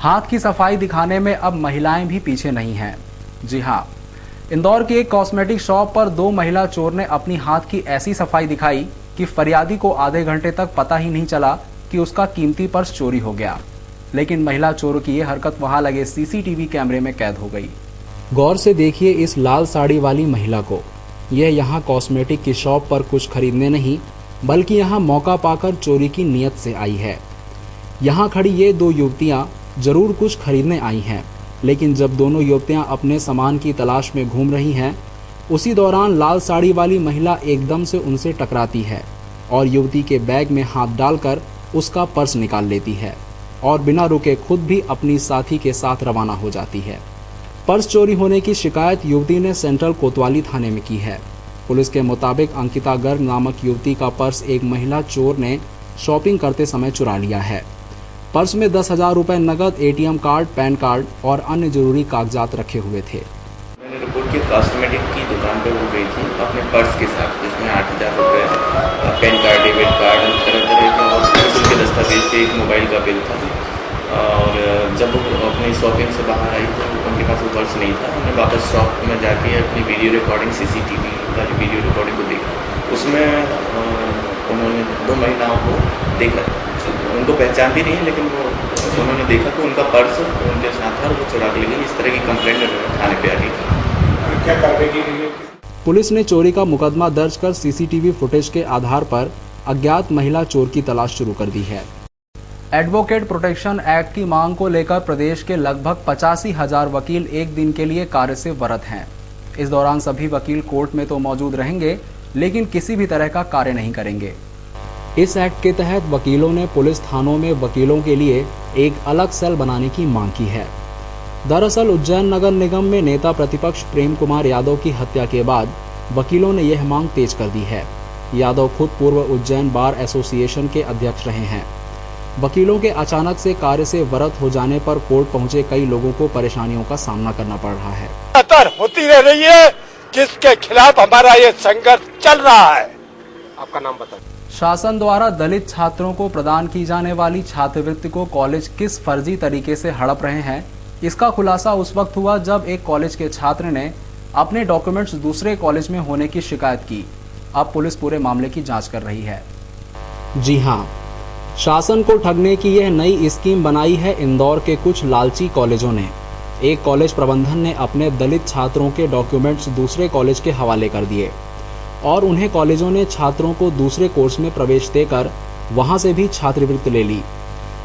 हाथ की सफाई दिखाने में अब महिलाएं भी पीछे नहीं हैं। जी हाँ, इंदौर की एक कॉस्मेटिक शॉप पर दो महिला चोर ने अपनी हाथ की ऐसी सफाई दिखाई कि फरियादी को आधे घंटे तक पता ही नहीं चला कि उसका कीमती पर्स चोरी हो गया। लेकिन महिला चोरों की ये हरकत वहां लगे सीसीटीवी कैमरे में कैद हो गई। गौर से देखिए इस लाल साड़ी वाली महिला को। यह यहाँ कॉस्मेटिक की शॉप पर कुछ खरीदने नहीं बल्कि यहाँ मौका पाकर चोरी की नीयत से आई है। यहाँ खड़ी ये दो युवतियाँ जरूर कुछ खरीदने आई हैं, लेकिन जब दोनों युवतियाँ अपने सामान की तलाश में घूम रही हैं, उसी दौरान लाल साड़ी वाली महिला एकदम से उनसे टकराती है और युवती के बैग में हाथ डालकर उसका पर्स निकाल लेती है और बिना रुके खुद भी अपनी साथी के साथ रवाना हो जाती है। पर्स चोरी होने की शिकायत युवती ने सेंट्रल कोतवाली थाने में की है। पुलिस के मुताबिक अंकिता गर्ग नामक युवती का पर्स एक महिला चोर ने शॉपिंग करते समय चुरा लिया है। पर्स में 10,000 रुपए नकद, एटीएम कार्ड, पैन कार्ड और अन्य जरूरी कागजात रखे हुए थे। मैंने रिपोर्ट की कॉस्मेटिक की दुकान पे वो गई थी अपने पर्स के साथ, जिसमें 8,000 रुपये, पैन कार्ड, डेबिट कार्ड, तरह तरह के और उनके दस्तावेज थे, एक मोबाइल का बिल था। और जब वो अपनी शॉपिंग से बाहर आई तो उनके पास वो पर्स नहीं था। उन्होंने वापस शॉप में जाके अपनी वीडियो रिकॉर्डिंग, सीसीटीवी वाली वीडियो रिकॉर्डिंग को देखा। उसमें उन्होंने दो महिलाओं को देखा, उनको पहचानती नहीं है, लेकिन वो उन्होंने देखा कि उनका पर्स उनके साथ था, वो चुरा के ले गई। इस तरह की कंप्लेंट थाने पे आ गई थी। क्या कार्रवाई की गई? पुलिस ने चोरी का मुकदमा दर्ज कर सीसीटीवी फुटेज के आधार पर अज्ञात महिला चोर की तलाश शुरू कर दी है। एडवोकेट प्रोटेक्शन एक्ट की मांग को लेकर प्रदेश के लगभग 85,000 वकील एक दिन के लिए कार्य से वरत हैं। इस दौरान सभी वकील कोर्ट में तो मौजूद रहेंगे, लेकिन किसी भी तरह का कार्य नहीं करेंगे। इस एक्ट के तहत वकीलों ने पुलिस थानों में वकीलों के लिए एक अलग सेल बनाने की मांग की है। दरअसल उज्जैन नगर निगम में नेता प्रतिपक्ष प्रेम कुमार यादव की हत्या के बाद वकीलों ने यह मांग तेज कर दी है। यादव खुद पूर्व उज्जैन बार एसोसिएशन के अध्यक्ष रहे हैं। वकीलों के अचानक से कार्य से वरत हो जाने पर कोर्ट पहुंचे कई लोगों को परेशानियों का सामना करना पड़ रहा है। होती रह रही है, जिसके खिलाफ हमारा ये संघर्ष चल रहा है। आपका नाम बताएं। शासन द्वारा दलित छात्रों को प्रदान की जाने वाली छात्रवृत्ति को कॉलेज किस फर्जी तरीके से हड़प रहे हैं, इसका खुलासा उस वक्त हुआ जब एक कॉलेज के छात्र ने अपने डॉक्यूमेंट्स दूसरे कॉलेज में होने की शिकायत की। अब पुलिस पूरे मामले की जांच कर रही है। जी हाँ, शासन को ठगने की यह नई स्कीम बनाई है इंदौर के कुछ लालची कॉलेजों ने। एक कॉलेज प्रबंधन ने अपने दलित छात्रों के डॉक्यूमेंट्स दूसरे कॉलेज के हवाले कर दिए और उन्हें कॉलेजों ने छात्रों को दूसरे कोर्स में प्रवेश देकर वहां से भी छात्रवृत्ति ले ली।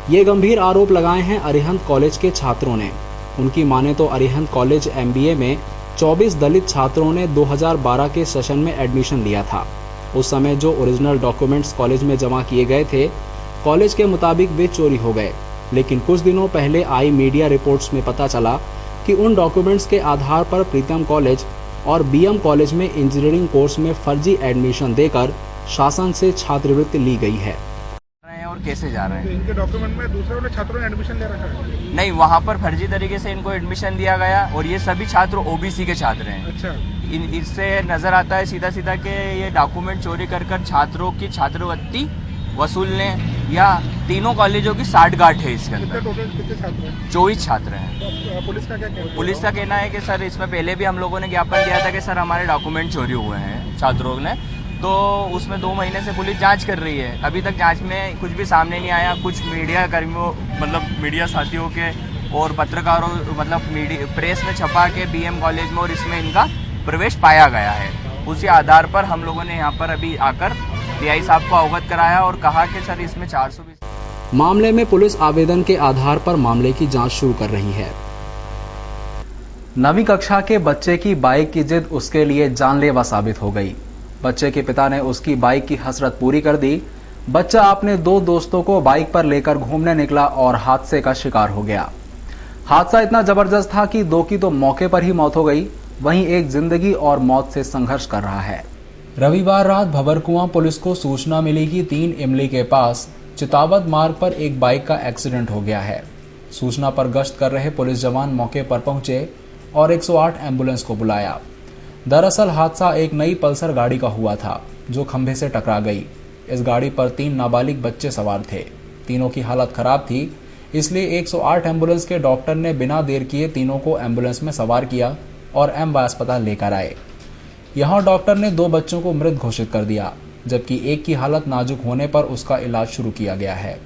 ये गंभीर आरोप लगाए हैं अरिहंत कॉलेज के छात्रों ने। उनकी माने तो अरिहंत कॉलेज MBA में 24 दलित छात्रों ने 2012 के सेशन में एडमिशन लिया था। उस समय जो ओरिजिनल डॉक्यूमेंट्स कॉलेज में जमा किए गए थे, कॉलेज के मुताबिक वे चोरी हो गए। लेकिन कुछ दिनों पहले आई मीडिया रिपोर्ट्स में पता चला कि उन डॉक्यूमेंट्स के आधार पर प्रीतम कॉलेज और BM कॉलेज में इंजीनियरिंग कोर्स में फर्जी एडमिशन देकर शासन से छात्रवृत्ति ली गई है। और कैसे जा रहे हैं? तो इनके डॉक्यूमेंट में दूसरे वाले छात्रों ने एडमिशन ले रखा है? नहीं, वहाँ पर फर्जी तरीके से इनको एडमिशन दिया गया और ये सभी छात्र OBC के छात्र हैं। अच्छा। इससे नजर आता है सीधा सीधा कि ये डॉक्यूमेंट चोरी कर छात्रों की छात्रवृत्ति वसूलने या तीनों कॉलेजों की साठगांठ है इसके अंदर। कितने छात्र हैं? 24 छात्र हैं। तो पुलिस का क्या कहना है? पुलिस का कहना है कि सर इसमें पहले भी हम लोगों ने ज्ञापन दिया था कि सर हमारे डॉक्यूमेंट चोरी हुए हैं छात्रों ने, तो उसमें 2 महीने से पुलिस जांच कर रही है। अभी तक जांच में कुछ भी सामने नहीं आया। कुछ मीडिया कर्मियों मीडिया साथियों के और पत्रकारों प्रेस में छपा के BM कॉलेज में और इसमें इनका प्रवेश पाया गया है। उसी आधार पर हम लोगों ने यहाँ पर अभी आकर DI साहब को अवगत कराया और कहा कि सर इसमें 420। मामले में पुलिस आवेदन के आधार पर मामले की जांच शुरू कर रही है। 9वीं कक्षा के बच्चे की बाइक की जिद उसके लिए जानलेवा साबित हो गई। बच्चे के पिता ने उसकी बाइक की हसरत पूरी कर दी। बच्चा अपने 2 दोस्तों को बाइक पर लेकर घूमने निकला और हादसे का शिकार हो गया। हादसा इतना जबरदस्त था कि 2 की तो मौके पर ही मौत हो गई, वहीं एक जिंदगी और मौत से संघर्ष कर रहा है। रविवार रात भंवरकुआं पुलिस को सूचना मिली कि 3 इमली के पास चितावत मार्ग पर एक बाइक का एक्सीडेंट हो गया है। सूचना पर गश्त कर रहे पुलिस जवान मौके पर पहुंचे और 108 एम्बुलेंस को बुलाया। दरअसल हादसा एक नई पल्सर गाड़ी का हुआ था जो खंभे से टकरा गई। इस गाड़ी पर 3 नाबालिग बच्चे सवार थे। तीनों की हालत खराब थी। इसलिए 108 एम्बुलेंस के डॉक्टर ने बिना देर किए तीनों को एम्बुलेंस में सवार किया और एमवाय अस्पताल लेकर आए। यहां डॉक्टर ने 2 बच्चों को मृत घोषित कर दिया, जबकि एक की हालत नाजुक होने पर उसका इलाज शुरू किया गया है।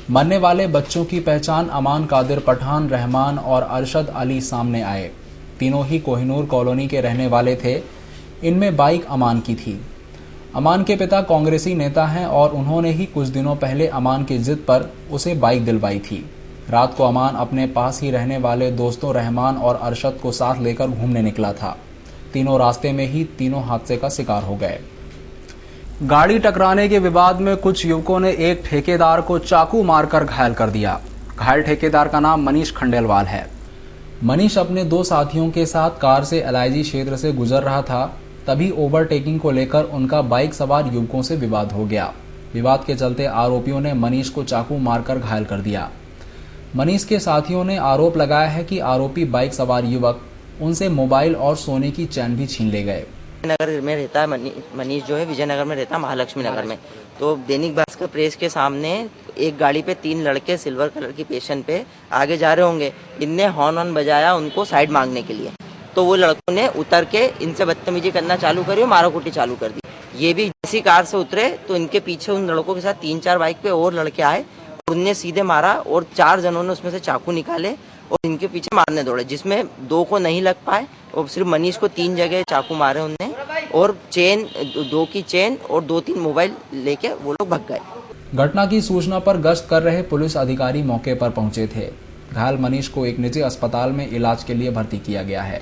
मरने वाले बच्चों की पहचान अमान कादिर पठान, रहमान और अरशद अली सामने आए। तीनों ही कोहिनूर कॉलोनी के रहने वाले थे। इनमें बाइक अमान की थी। अमान के पिता कांग्रेसी नेता हैं और उन्होंने ही कुछ दिनों पहले अमान की जिद पर उसे बाइक दिलवाई थी। रात को अमान अपने पास ही रहने वाले दोस्तों रहमान और अरशद को साथ लेकर घूमने निकला था। तीनों रास्ते में ही तीनों हादसे का शिकार हो गए। गाड़ी टकराने के विवाद में कुछ युवकों ने एक ठेकेदार को चाकू मारकर घायल कर दिया। घायल ठेकेदार का नाम मनीष खंडेलवाल है। मनीष अपने 2 साथियों के साथ कार से एलआईजी क्षेत्र से गुजर रहा था, तभी ओवरटेकिंग को लेकर उनका बाइक सवार युवकों से विवाद हो गया। विवाद के चलते आरोपियों ने मनीष को चाकू मारकर घायल कर दिया। मनीष के साथियों ने आरोप लगाया है कि आरोपी बाइक सवार युवक उनसे मोबाइल और सोने की चैन भी छीन ले गए। नगर में रहता है मनीष जो है, विजयनगर में रहता है, महालक्ष्मी नगर में। तो दैनिक भास्कर प्रेस के सामने एक गाड़ी पे 3 लड़के सिल्वर कलर की पेशन पे आगे जा रहे होंगे। इनने हॉर्न बजाया उनको साइड मांगने के लिए, तो वो लड़कों ने उतर के इनसे बदतमीजी करना चालू करी और माराकुटी चालू कर दी। ये भी जैसी कार से उतरे तो इनके पीछे उन लड़कों के साथ 3-4 बाइक पे और लड़के आए और उनने सीधे मारा और 4 जनों ने उसमें से चाकू निकाले और इनके पीछे मारने दौड़े, जिसमें 2 को नहीं लग पाए और सिर्फ मनीष को 3 जगह चाकू मारे उनने और चेन 2 की चेन और 2-3 मोबाइल लेके वो लोग भाग गए। घटना की सूचना पर गश्त कर रहे पुलिस अधिकारी मौके पर पहुंचे थे। घायल मनीष को एक निजी अस्पताल में इलाज के लिए भर्ती किया गया है।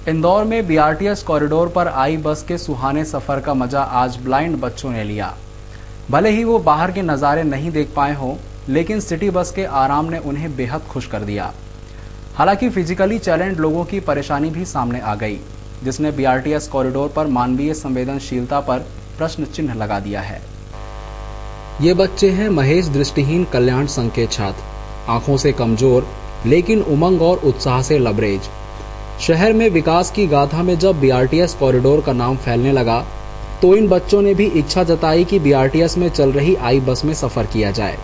इंदौर में बीआरटीएस कॉरिडोर पर आई बस के सुहाने सफर का मजा आज ब्लाइंड बच्चों ने लिया। भले ही वो बाहर के नज़ारे नहीं देख पाए हों, लेकिन सिटी बस के आराम ने उन्हें बेहद खुश कर दिया। हालांकि फिजिकली चैलेंज्ड लोगों की परेशानी भी सामने आ गई, जिसने बीआरटीएस कॉरिडोर पर मानवीय संवेदनशीलता पर प्रश्न चिन्ह लगा दिया है। ये बच्चे हैं महेश दृष्टिहीन कल्याण संघ के छात्र, आंखों से कमजोर लेकिन उमंग और उत्साह से लबरेज। शहर में विकास की गाथा में जब बीआरटीएस कॉरिडोर का नाम फैलने लगा तो इन बच्चों ने भी इच्छा जताई कि बीआरटीएस में चल रही आई बस में सफर किया जाए।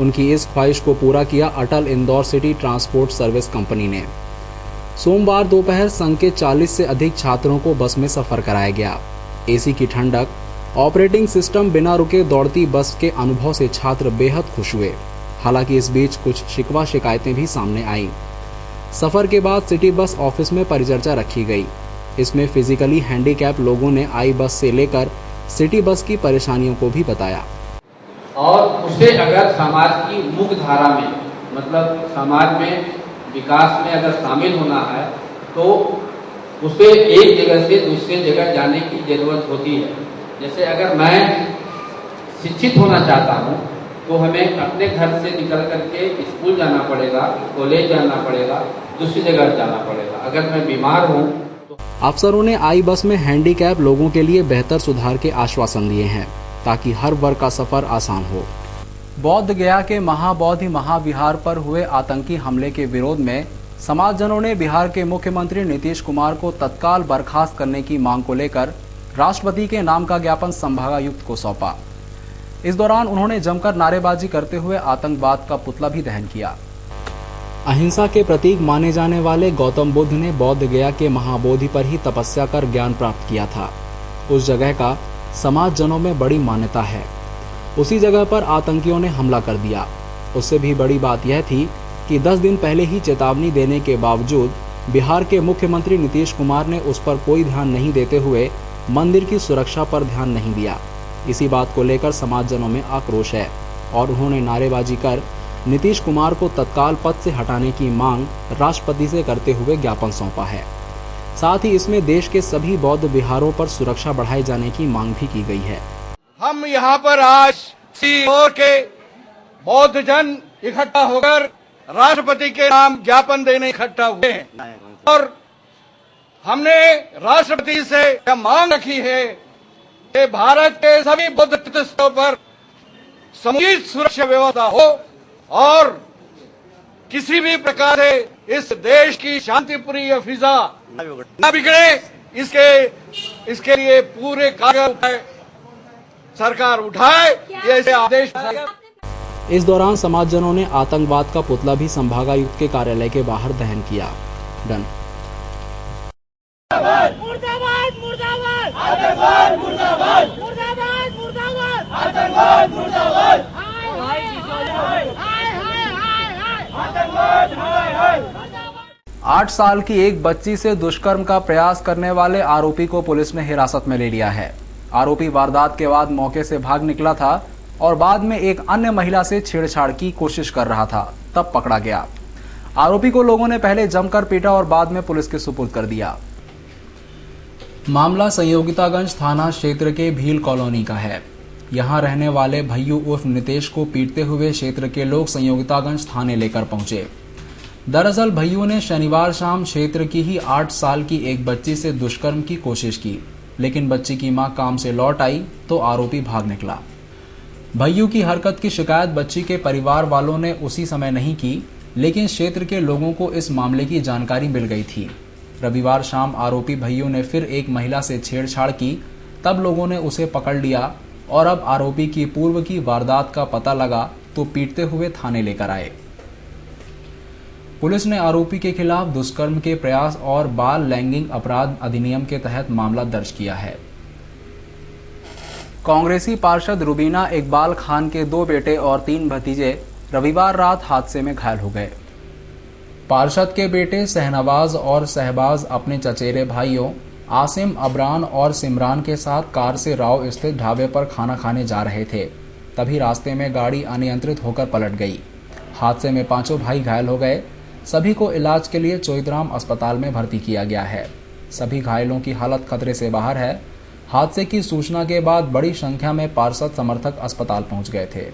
उनकी इस ख्वाहिश को पूरा किया Atal Indore city transport service company ने। सोमवार दोपहर संघ के 40 से अधिक छात्रों को बस में सफर कराया गया। एसी की ठंडक, ऑपरेटिंग सिस्टम, बिना रुके दौड़ती बस के अनुभव से छात्र बेहद खुश हुए। हालांकि इस बीच कुछ शिकवा शिकायतें भी सामने आईं। सफर के बाद सिटी बस ऑफिस में परिचर्चा रखी गई। इसमें फिजिकली हैंडीकैप लोगों ने आई बस से लेकर सिटी बस की परेशानियों को भी बताया। और उसे अगर समाज की मुख्य धारा में, मतलब समाज में विकास में अगर शामिल होना है तो उसे एक जगह से दूसरी जगह जाने की जरूरत होती है। जैसे अगर मैं शिक्षित होना चाहता हूँ तो हमें अपने घर से निकल करके स्कूल जाना पड़ेगा, कॉलेज जाना पड़ेगा, दूसरी जगह जाना पड़ेगा। अगर मैं बीमार हूँ तो अफसरों ने आई बस में हैंडीकैप लोगों के लिए बेहतर सुधार के आश्वासन दिए हैं ताकि हर वर्ग का सफर आसान हो। बौद्ध गया के महाबौद्धि महाविहार पर हुए आतंकी हमले के विरोध में समाजजनों ने बिहार के मुख्यमंत्री नीतीश कुमार को तत्काल बर्खास्त करने की मांग को लेकर राष्ट्रपति के नाम का ज्ञापन संभागायुक्त को सौंपा। इस दौरान उन्होंने जमकर नारेबाजी करते हुए आतंकवाद का पुतला भी दहन किया। अहिंसा के प्रतीक माने जाने वाले गौतम बुद्ध ने बौद्ध गया के महाबोधि पर ही तपस्या कर ज्ञान प्राप्त किया था। उस जगह का समाजजनों में बड़ी मान्यता है। उसी जगह पर आतंकियों ने हमला कर दिया। उससे भी बड़ी बात यह थी कि 10 दिन पहले ही चेतावनी देने के बावजूद बिहार के मुख्यमंत्री नीतीश कुमार ने उस पर कोई ध्यान नहीं देते हुए मंदिर की सुरक्षा पर ध्यान नहीं दिया। इसी बात को लेकर समाजजनों में आक्रोश है और उन्होंने नारेबाजी कर नीतीश कुमार को तत्काल पद से हटाने की मांग राष्ट्रपति से करते हुए ज्ञापन सौंपा है। साथ ही इसमें देश के सभी बौद्ध विहारों पर सुरक्षा बढ़ाए जाने की मांग भी की गई है। हम यहाँ पर आज सीओ के बौद्ध जन इकट्ठा होकर राष्ट्रपति के नाम ज्ञापन देने इकट्ठा हुए हैं और हमने राष्ट्रपति से यह मांग रखी है कि भारत के सभी बौद्ध तीर्थस्थलों पर समुचित सुरक्षा व्यवस्था हो और किसी भी प्रकार से इस देश की शांतिप्रिय फिजा न बिगड़े, इसके लिए पूरे कार्य सरकार उठाए, ये ऐसे आदेश। इस दौरान समाजजनों ने आतंकवाद का पुतला भी संभागायुक्त के कार्यालय के बाहर दहन किया। डन। मुर्दाबाद मुर्दाबाद आतंकवाद मुर्दाबाद मुर्दाबाद मुर्दाबाद आतंकवाद मुर्दाबाद हाय हाय हाय आतंकवाद हाय हाय। 8 साल की एक बच्ची से दुष्कर्म का प्रयास करने वाले आरोपी को पुलिस ने हिरासत में ले लिया है। आरोपी वारदात के बाद मौके से भाग निकला था और बाद में एक अन्य महिला से छेड़छाड़ की कोशिश कर रहा था, तब पकड़ा गया। आरोपी को लोगों ने पहले जमकर पीटा और बाद में पुलिस के सुपुर्द कर दिया। मामला संयोगितागंज थाना क्षेत्र के भील कॉलोनी का है। यहां रहने वाले भैयू उर्फ नितेश को पीटते हुए क्षेत्र के लोग संयोगितागंज थाने लेकर पहुंचे। दरअसल भैयू ने शनिवार शाम क्षेत्र की ही 8 साल की एक बच्ची से दुष्कर्म की कोशिश की, लेकिन बच्ची की मां काम से लौट आई तो आरोपी भाग निकला। भैयू की हरकत की शिकायत बच्ची के परिवार वालों ने उसी समय नहीं की, लेकिन क्षेत्र के लोगों को इस मामले की जानकारी मिल गई थी। रविवार शाम आरोपी भैयू ने फिर एक महिला से छेड़छाड़ की, तब लोगों ने उसे पकड़ लिया और अब आरोपी की पूर्व की वारदात का पता लगा तो पीटते हुए थाने लेकर आए। पुलिस ने आरोपी के खिलाफ दुष्कर्म के प्रयास और बाल लैंगिक अपराध अधिनियम के तहत मामला दर्ज किया है। कांग्रेसी पार्षद रुबीना इकबाल खान के 2 बेटे और 3 भतीजे रविवार रात हादसे में घायल हो गए। पार्षद के बेटे शहनवाज और शहबाज अपने चचेरे भाइयों आसिम, अबरान और सिमरान के साथ कार से राव स्थित ढाबे पर खाना खाने जा रहे थे। तभी रास्ते में गाड़ी अनियंत्रित होकर पलट गई। हादसे में 5 भाई घायल हो गए। सभी को इलाज के लिए चोइथराम अस्पताल में भर्ती किया गया है। सभी घायलों की हालत खतरे से बाहर है। हादसे की सूचना के बाद बड़ी संख्या में पार्षद समर्थक अस्पताल पहुंच गए थे।